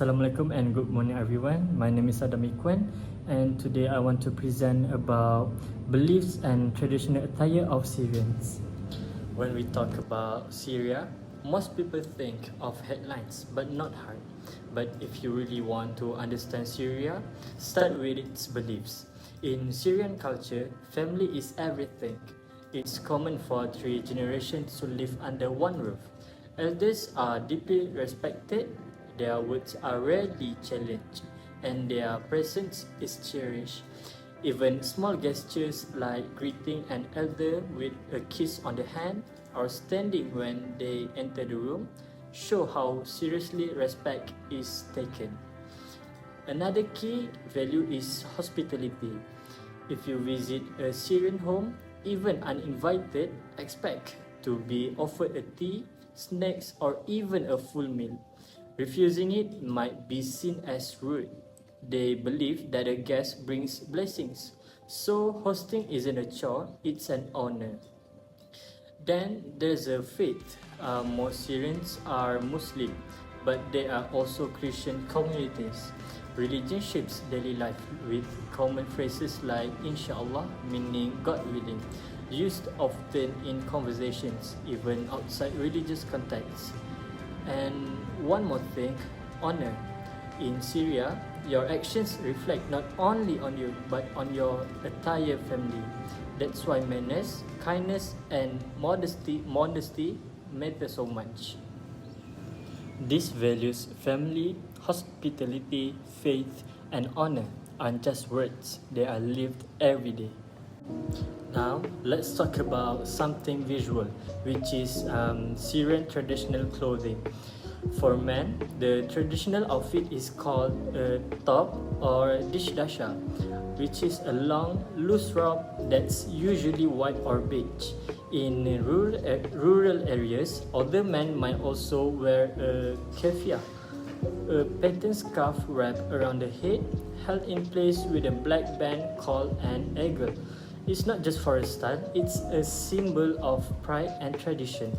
Assalamualaikum and good morning everyone. My name is Adam Ikwan and today I want to present about beliefs and traditional attire of Syrians. When we talk about Syria, most people think of headlines but not heart. But if you really want to understand Syria, start with its beliefs. In Syrian culture, family is everything. It's common for 3 generations to live under one roof. Elders are deeply respected, their words are rarely challenged, and their presence is cherished. Even small gestures like greeting an elder with a kiss on the hand or standing when they enter the room show how seriously respect is taken. Another key value is hospitality. If you visit a Syrian home, even uninvited, expect to be offered a tea, snacks, or even a full meal. Refusing it might be seen as rude. They believe that a guest brings blessings, so hosting isn't a chore, it's an honor. Then there's a faith. Most Syrians are Muslim, but there are also Christian communities. Religion shapes daily life with common phrases like Inshallah, meaning God willing, used often in conversations, even outside religious contexts. And one more thing, honor. In Syria, your actions reflect not only on you but on your entire family. That's why manners, kindness, and modesty matter so much. These values, family, hospitality, faith, and honor, aren't just words, they are lived every day. Now, let's talk about something visual, which is Syrian traditional clothing. For men, the traditional outfit is called a top or dishdasha, which is a long, loose robe that's usually white or beige. In rural areas, older men might also wear a keffiyeh, a patterned scarf wrapped around the head, held in place with a black band called an eagle. It's not just for a style, it's a symbol of pride and tradition.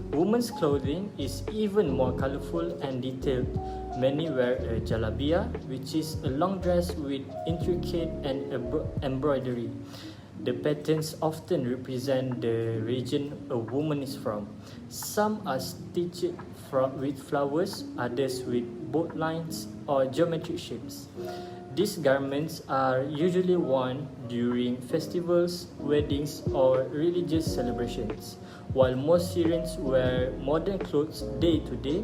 Women's clothing is even more colorful and detailed. Many wear a jalabia, which is a long dress with intricate and embroidery. The patterns often represent the region a woman is from. Some are stitched with flowers, others with bold lines or geometric shapes. These garments are usually worn during festivals, weddings, or religious celebrations. While most Syrians wear modern clothes day to day,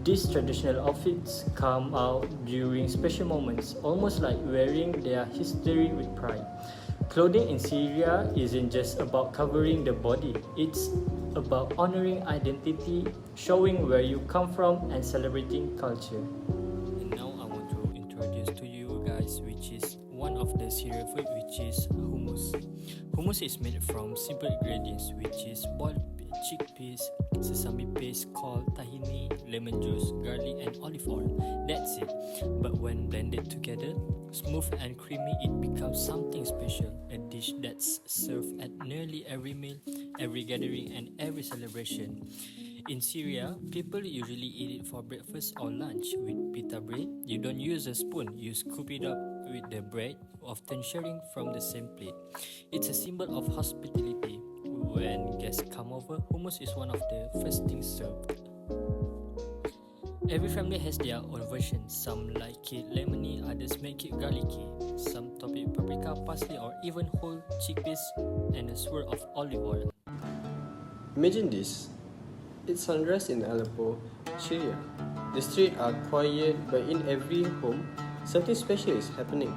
these traditional outfits come out during special moments, almost like wearing their history with pride. Clothing in Syria isn't just about covering the body, it's about honoring identity, showing where you come from, and celebrating culture. And now I want to introduce to you guys which is one of the Syrian food, which is hummus. Hummus is made from simple ingredients, which is boiled chickpeas, sesame paste called tahini, lemon juice, garlic, and olive oil. That's it. But when blended together, smooth and creamy, it becomes something special. A dish that's served at nearly every meal, every gathering, and every celebration. In Syria, people usually eat it for breakfast or lunch with pita bread. You don't use a spoon, you scoop it up with the bread, often sharing from the same plate. It's a symbol of hospitality. When guests come over, hummus is one of the first things served. Every family has their own version. Some like it lemony, others make it garlicky. Some top it with paprika, parsley, or even whole chickpeas and a swirl of olive oil. Imagine this. It's sunrise in Aleppo, Syria. The streets are quiet, but in every home, something special is happening.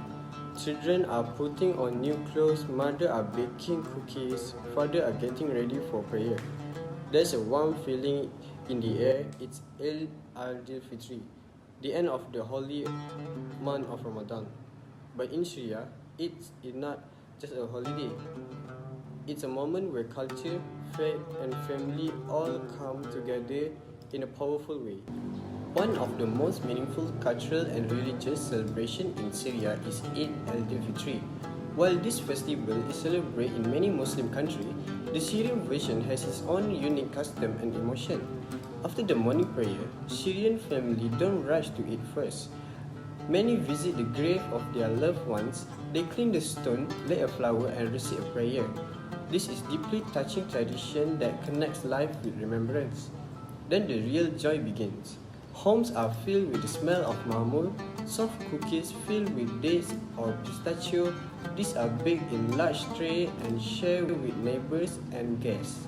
Children are putting on new clothes, mothers are baking cookies, fathers are getting ready for prayer. There's a warm feeling in the air. It's Eid al-Fitr, the end of the holy month of Ramadan. But in Syria, it's not just a holiday. It's a moment where culture, faith, and family all come together in a powerful way. One of the most meaningful cultural and religious celebrations in Syria is Eid al-Fitr. While this festival is celebrated in many Muslim countries, the Syrian version has its own unique custom and emotion. After the morning prayer, Syrian family don't rush to eat first. Many visit the grave of their loved ones. They clean the stone, lay a flower, and recite a prayer. This is deeply touching tradition that connects life with remembrance. Then the real joy begins. Homes are filled with the smell of marmul, soft cookies filled with dates or pistachio. These are baked in large trays and shared with neighbors and guests.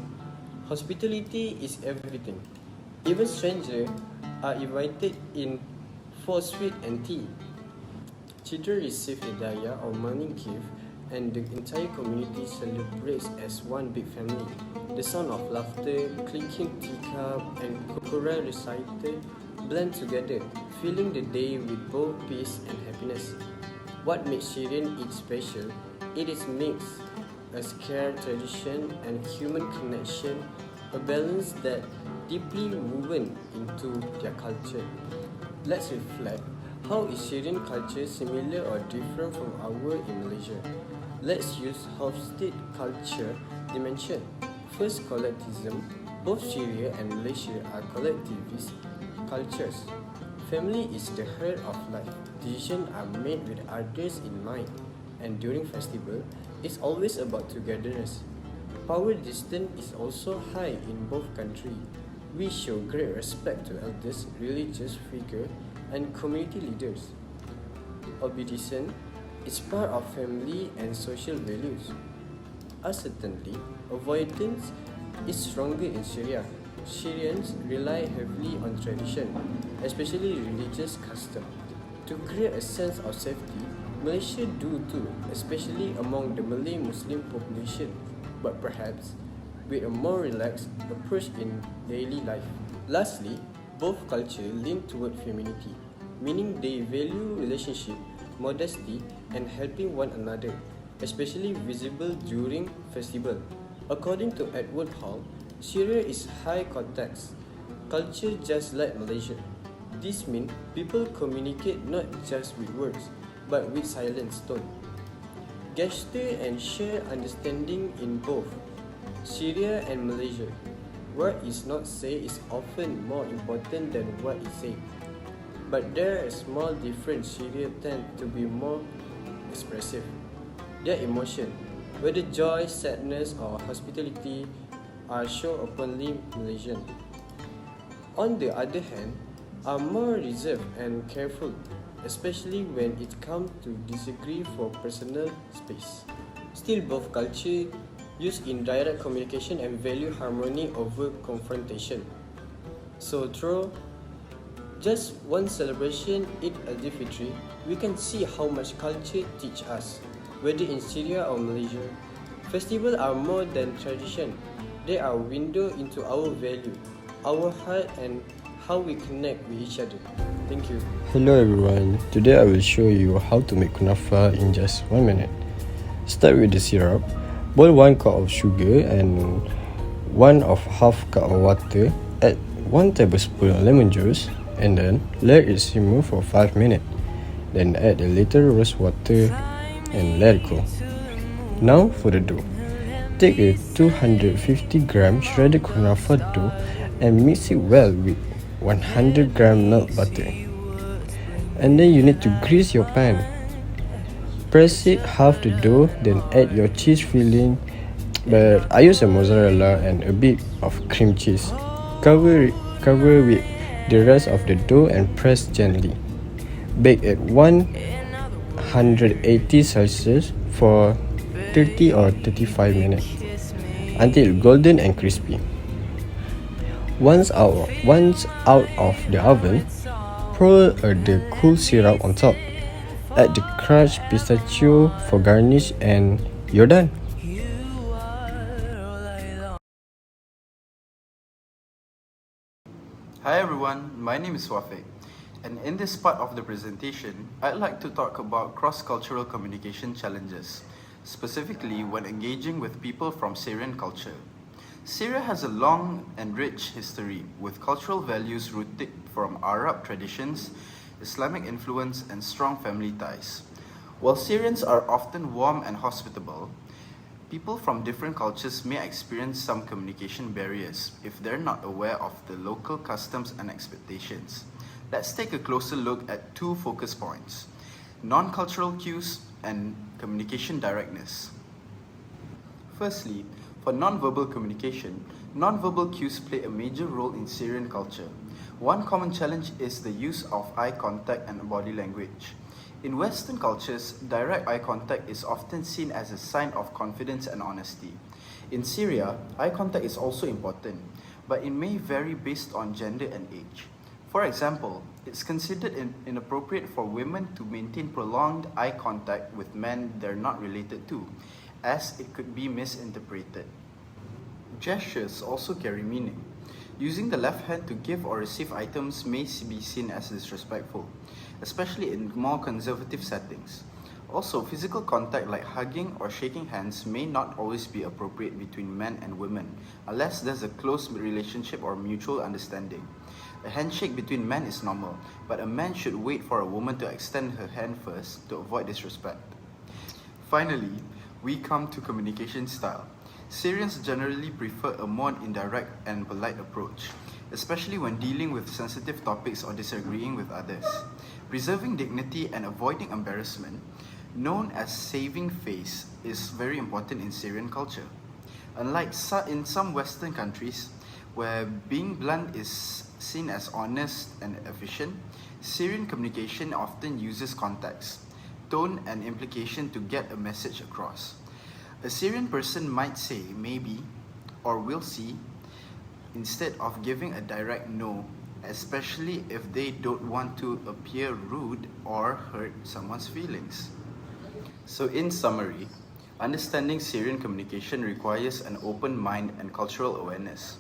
Hospitality is everything. Even strangers are invited in for sweet and tea. Children receive hidayah or morning gift, and the entire community celebrates as one big family. The sound of laughter, clinking teacup, and Quran recited blend together, filling the day with both peace and happiness. What makes Syrian Eid special? It is mixed a scared tradition and human connection, a balance that deeply woven into their culture. Let's reflect. How is Syrian culture similar or different from our in Malaysia? Let's use house-state culture dimension. First, collectivism. Both Syria and Malaysia are collectivist cultures. Family is the heart of life. Decisions are made with others in mind, and during festival, it's always about togetherness. Power distance is also high in both countries. We show great respect to elders, religious figures, and community leaders. Obedience is part of family and social values. Uncertainty, avoidance is stronger in Syria. Syrians rely heavily on tradition, especially religious custom. To create a sense of safety, Malaysia do too, especially among the Malay Muslim population, but perhaps with a more relaxed approach in daily life. Lastly, both cultures lean toward femininity, meaning they value relationship, modesty, and helping one another, especially visible during festival. According to Edward Hall, Syria is high context culture just like Malaysia. This means people communicate not just with words, but with silence tone. Gesture and share understanding in both Syria and Malaysia. What is not said is often more important than what is said. But there are small difference. Syria tend to be more expressive. Their emotion, whether joy, sadness, or hospitality, are shown openly Malaysian. On the other hand, are more reserved and careful, especially when it comes to disagree for personal space. Still, both cultures use indirect communication and value harmony over confrontation. So through just one celebration, Eid al-Fitr, we can see how much culture teach us. Whether in Syria or Malaysia, festivals are more than tradition. They are a window into our value, our heart, and how we connect with each other. Thank you. Hello everyone, today I will show you how to make kunafa in just 1 minute. Start with the syrup. Boil 1 cup of sugar and 1/2 cup of water. Add 1 tablespoon of lemon juice and then let it simmer for 5 minutes. Then add a little rose water and let it cool. Now for the dough. Take a 250 gram shredded kunafa dough and mix it well with 100 gram milk butter. And then you need to grease your pan. Press it half the dough, then add your cheese filling, but I use a mozzarella and a bit of cream cheese. Cover with the rest of the dough and press gently. Bake at 180 Celsius for 30 or 35 minutes until golden and crispy. Once out of the oven, pour the cool syrup on top. Add the crushed pistachio for garnish and you're done. Hi everyone, my name is Wafik, and in this part of the presentation, I'd like to talk about cross-cultural communication challenges, specifically when engaging with people from Syrian culture. Syria has a long and rich history with cultural values rooted from Arab traditions, Islamic influence, and strong family ties. While Syrians are often warm and hospitable, People from different cultures may experience some communication barriers if they're not aware of the local customs and expectations. Let's take a closer look at two focus points: non-cultural cues and communication directness. Firstly, for non-verbal communication, non-verbal cues play a major role in Syrian culture. One common challenge is the use of eye contact and body language. In Western cultures, direct eye contact is often seen as a sign of confidence and honesty. In Syria, eye contact is also important, but it may vary based on gender and age. For example, it's considered inappropriate for women to maintain prolonged eye contact with men they're not related to, as it could be misinterpreted. Gestures also carry meaning. Using the left hand to give or receive items may be seen as disrespectful, especially in more conservative settings. Also, physical contact like hugging or shaking hands may not always be appropriate between men and women, unless there's a close relationship or mutual understanding. A handshake between men is normal, but a man should wait for a woman to extend her hand first to avoid disrespect. Finally, we come to communication style. Syrians generally prefer a more indirect and polite approach, especially when dealing with sensitive topics or disagreeing with others. Preserving dignity and avoiding embarrassment, known as saving face, is very important in Syrian culture. Unlike in some Western countries, where being blunt is seen as honest and efficient, Syrian communication often uses context, tone, and implication to get a message across. A Syrian person might say maybe or will see instead of giving a direct no, especially if they don't want to appear rude or hurt someone's feelings. So in summary, understanding Syrian communication requires an open mind and cultural awareness.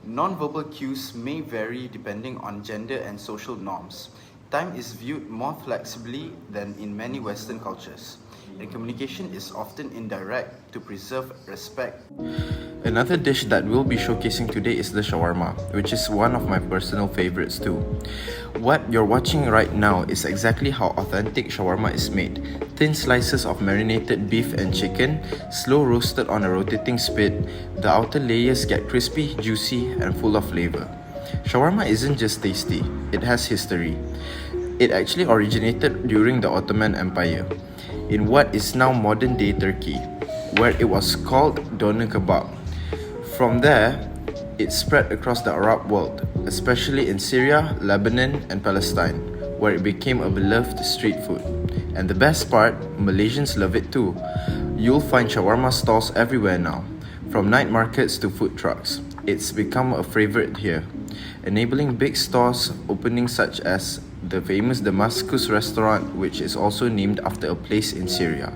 Non-verbal cues may vary depending on gender and social norms. Time is viewed more flexibly than in many Western cultures, and communication is often indirect to preserve respect. Another dish that we'll be showcasing today is the shawarma, which is one of my personal favorites too. What you're watching right now is exactly how authentic shawarma is made. Thin slices of marinated beef and chicken, slow roasted on a rotating spit. The outer layers get crispy, juicy, and full of flavor. Shawarma isn't just tasty, it has history. It actually originated during the Ottoman Empire, in what is now modern-day Turkey, where it was called doner kebab. From there, it spread across the Arab world, especially in Syria, Lebanon, and Palestine, where it became a beloved street food. And the best part, Malaysians love it too. You'll find shawarma stalls everywhere now, from night markets to food trucks. It's become a favorite here, enabling big stores opening such as the famous Damascus restaurant, which is also named after a place in Syria.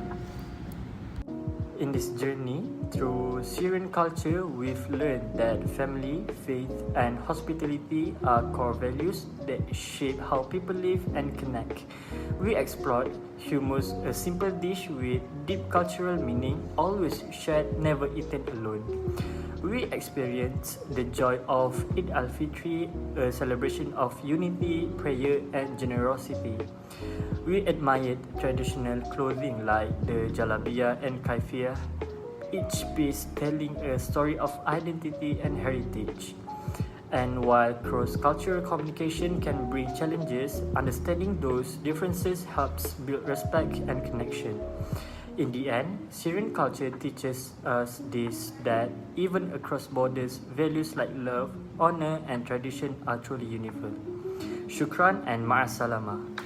In this journey through Syrian culture, we've learned that family, faith, and hospitality are core values that shape how people live and connect. We explored hummus, a simple dish with deep cultural meaning, always shared, never eaten alone. We experienced the joy of Eid al-Fitr, a celebration of unity, prayer, and generosity. We admired traditional clothing like the jalabiyah and kaifiyah, each piece telling a story of identity and heritage. And while cross-cultural communication can bring challenges, understanding those differences helps build respect and connection. In the end, Syrian culture teaches us that even across borders, values like love, honor, and tradition are truly universal. Shukran and ma'asalama.